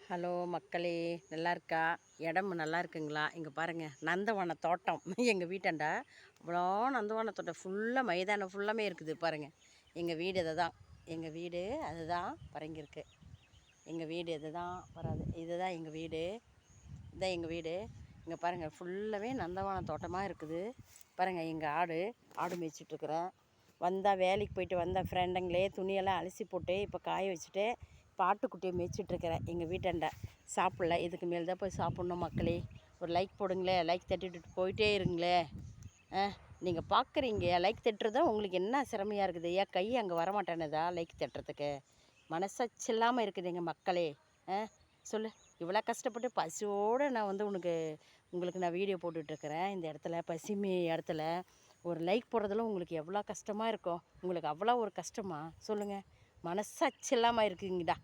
Hello மக்களே, நல்லா இருக்கா? இடம் நல்லா இருக்குங்களா? இங்கே பாருங்கள், நந்தவன தோட்டம் எங்கள் வீட்டாண்ட அவ்வளோ நந்தவன தோட்டம் ஃபுல்லாக மைதானம் ஃபுல்லாமே இருக்குது பாருங்கள். எங்கள் வீடு இது தான், எங்கள் வீடு அதுதான் பரங்கியிருக்கு. எங்கள் வீடு இது தான் வராது, இதுதான் எங்கள் வீடு, இதுதான் எங்கள் வீடு. இங்கே பாருங்கள், ஃபுல்லாகவே நந்தவன தோட்டமாக இருக்குது பாருங்கள். எங்கள் ஆடு மேய்ச்சிட்ருக்குறேன். வந்தால் வேலைக்கு போயிட்டு வந்த ஃப்ரெண்டுங்களே துணியெல்லாம் அலசி போட்டு இப்போ காய வச்சுட்டு பாட்டுக்குட்டியை மேய்ச்சிட்ருக்கிறேன் எங்கள் வீட்டாண்ட. சாப்பிடல, இதுக்கு மேல் தான் போய் சாப்பிட்ணும் மக்களே. ஒரு லைக் போடுங்களே, லைக் தட்டிட்டு போயிட்டே இருங்களே. நீங்கள் பார்க்குறீங்க, லைக் தட்டுறது உங்களுக்கு என்ன சிரமையாக இருக்குது? ஏன் கை அங்கே வரமாட்டேனதா லைக் தட்டுறதுக்கு? மனசாட்சி இல்லாமல் இருக்குது எங்கள் மக்களே. சொல்லு, இவ்வளோ கஷ்டப்பட்டு பசியோடு நான் வந்து உங்களுக்கு நான் வீடியோ போட்டுட்ருக்கிறேன். இந்த இடத்துல பசிமை இடத்துல ஒரு லைக் போடுறதுல உங்களுக்கு எவ்வளோ கஷ்டமாக இருக்கும்? உங்களுக்கு அவ்வளோ ஒரு கஷ்டமா? சொல்லுங்கள், மனசாட்சி இல்லாமல் இருக்குங்கடா.